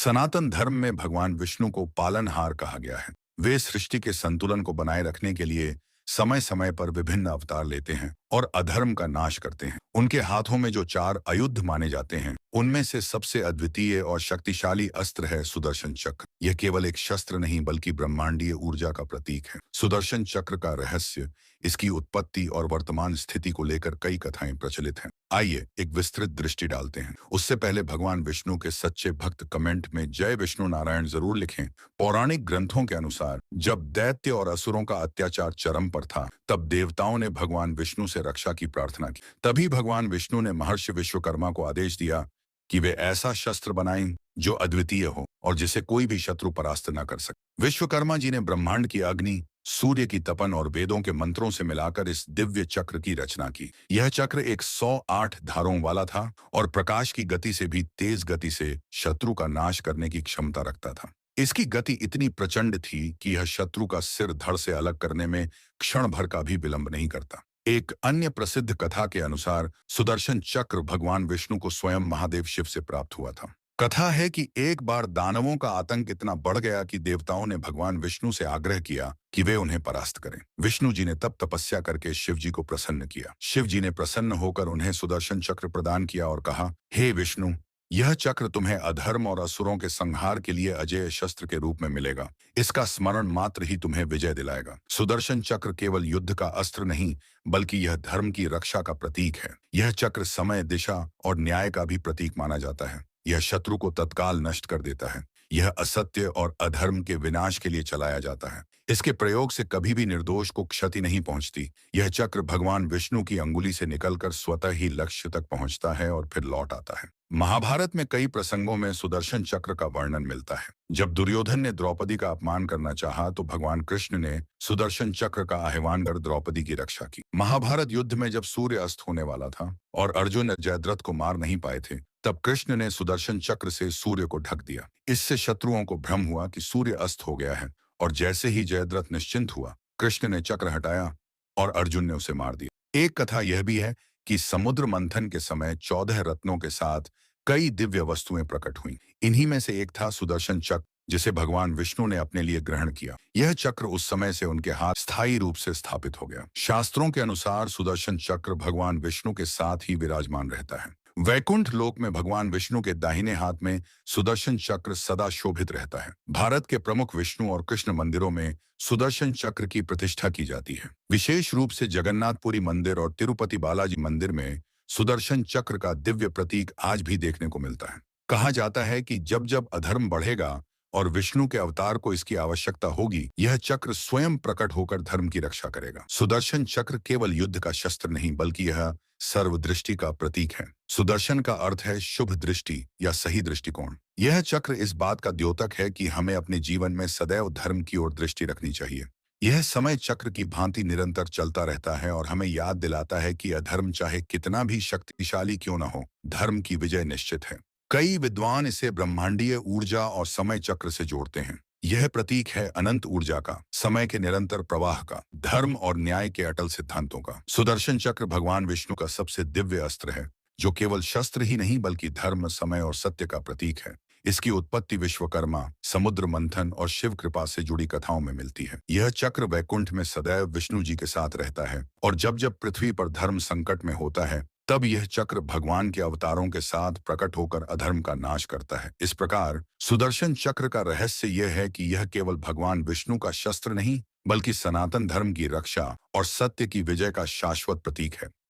सनातन धर्म में भगवान विष्णु को पालनहार कहा गया है। वे सृष्टि के संतुलन को बनाए रखने के लिए समय समय पर विभिन्न अवतार लेते हैं और अधर्म का नाश करते हैं। उनके हाथों में जो चार आयुध माने जाते हैं, उनमें से सबसे अद्वितीय और शक्तिशाली अस्त्र है सुदर्शन चक्र। यह केवल एक शस्त्र नहीं बल्कि ब्रह्मांडीय ऊर्जा का प्रतीक है। सुदर्शन चक्र का रहस्य, इसकी उत्पत्ति और वर्तमान स्थिति को लेकर कई कथाएं प्रचलित हैं। आइए एक विस्तृत दृष्टि डालते हैं। उससे पहले भगवान विष्णु के सच्चे भक्त कमेंट में जय विष्णु नारायण जरूर लिखें। पौराणिक ग्रंथों के अनुसार जब दैत्य और असुरों का अत्याचार चरम पर था, तब देवताओं ने भगवान विष्णु से रक्षा की प्रार्थना की। तभी भगवान विष्णु ने महर्षि विश्वकर्मा को आदेश दिया कि वे ऐसा शस्त्र बनाएं जो अद्वितीय हो और जिसे कोई भी शत्रु परास्त न कर सके। विश्वकर्मा जी ने ब्रह्मांड की अग्नि, सूर्य की तपन और वेदों के मंत्रों से मिलाकर इस दिव्य चक्र की रचना की। यह चक्र 108 धारों वाला था और प्रकाश की गति से भी तेज गति से शत्रु का नाश करने की क्षमता रखता था। इसकी गति इतनी प्रचंड थी कि यह शत्रु का सिर धड़ से अलग करने में क्षण भर का भी विलंब नहीं करता। एक अन्य प्रसिद्ध कथा के अनुसार सुदर्शन चक्र भगवान विष्णु को स्वयं महादेव शिव से प्राप्त हुआ था। कथा है कि एक बार दानवों का आतंक इतना बढ़ गया कि देवताओं ने भगवान विष्णु से आग्रह किया कि वे उन्हें परास्त करें। विष्णु जी ने तब तपस्या करके शिव जी को प्रसन्न किया। शिव जी ने प्रसन्न होकर उन्हें सुदर्शन चक्र प्रदान किया और कहा, हे विष्णु, यह चक्र तुम्हें अधर्म और असुरों के संहार के लिए अजेय शस्त्र के रूप में मिलेगा। इसका स्मरण मात्र ही तुम्हें विजय दिलाएगा। सुदर्शन चक्र केवल युद्ध का अस्त्र नहीं बल्कि यह धर्म की रक्षा का प्रतीक है। यह चक्र समय, दिशा और न्याय का भी प्रतीक माना जाता है। यह शत्रु को तत्काल नष्ट कर देता है। यह असत्य और अधर्म के विनाश के लिए चलाया जाता है। इसके प्रयोग से कभी भी निर्दोष को क्षति नहीं पहुंचती। यह चक्र भगवान विष्णु की अंगुली से निकलकर स्वतः ही लक्ष्य तक पहुंचता है और फिर लौट आता है। महाभारत में कई प्रसंगों में सुदर्शन चक्र का वर्णन मिलता है। जब दुर्योधन ने द्रौपदी का अपमान करना चाहा तो भगवान कृष्ण ने सुदर्शन चक्र का आह्वान कर द्रौपदी की रक्षा की। महाभारत युद्ध में जब सूर्य अस्त होने वाला था और अर्जुन जयद्रथ को मार नहीं पाए थे, तब कृष्ण ने सुदर्शन चक्र से सूर्य को ढक दिया। इससे शत्रुओं को भ्रम हुआ कि सूर्य अस्त हो गया है और जैसे ही जयद्रथ निश्चिंत हुआ, कृष्ण ने चक्र हटाया और अर्जुन ने उसे मार दिया। एक कथा यह भी है कि समुद्र मंथन के समय 14 रत्नों के साथ कई दिव्य वस्तुएं प्रकट हुईं। इन्हीं में से एक था सुदर्शन चक्र, जिसे भगवान विष्णु ने अपने लिए ग्रहण किया। यह चक्र उस समय से उनके हाथ स्थायी रूप से स्थापित हो गया। शास्त्रों के अनुसार सुदर्शन चक्र भगवान विष्णु के साथ ही विराजमान रहता है। वैकुंठ लोक में भगवान विष्णु के दाहिने हाथ में सुदर्शन चक्र सदा शोभित रहता है। भारत के प्रमुख विष्णु और कृष्ण मंदिरों में सुदर्शन चक्र की प्रतिष्ठा की जाती है। विशेष रूप से जगन्नाथपुरी मंदिर और तिरुपति बालाजी मंदिर में सुदर्शन चक्र का दिव्य प्रतीक आज भी देखने को मिलता है। कहा जाता है कि जब जब अधर्म बढ़ेगा और विष्णु के अवतार को इसकी आवश्यकता होगी, यह चक्र स्वयं प्रकट होकर धर्म की रक्षा करेगा। सुदर्शन चक्र केवल युद्ध का शस्त्र नहीं बल्कि यह सर्वदृष्टि का प्रतीक है। सुदर्शन का अर्थ है शुभ दृष्टि या सही दृष्टिकोण। यह चक्र इस बात का द्योतक है कि हमें अपने जीवन में सदैव धर्म की ओर दृष्टि रखनी चाहिए। यह समय चक्र की भांति निरंतर चलता रहता है और हमें याद दिलाता है कि अधर्म चाहे कितना भी शक्तिशाली क्यों न हो, धर्म की विजय निश्चित है। कई विद्वान इसे ब्रह्मांडीय ऊर्जा और समय चक्र से जोड़ते हैं। यह प्रतीक है अनंत ऊर्जा का, समय के निरंतर प्रवाह का, धर्म और न्याय के अटल सिद्धांतों का। सुदर्शन चक्र भगवान विष्णु का सबसे दिव्य अस्त्र है, जो केवल शस्त्र ही नहीं बल्कि धर्म, समय और सत्य का प्रतीक है। इसकी उत्पत्ति विश्वकर्मा, समुद्र मंथन और शिव कृपा से जुड़ी कथाओं में मिलती है। यह चक्र वैकुंठ में सदैव विष्णु जी के साथ रहता है और जब जब पृथ्वी पर धर्म संकट में होता है, तब यह चक्र भगवान के अवतारों के साथ प्रकट होकर अधर्म का नाश करता है। इस प्रकार सुदर्शन चक्र का रहस्य यह है कि यह केवल भगवान विष्णु का शस्त्र नहीं बल्कि सनातन धर्म की रक्षा और सत्य की विजय का शाश्वत प्रतीक है।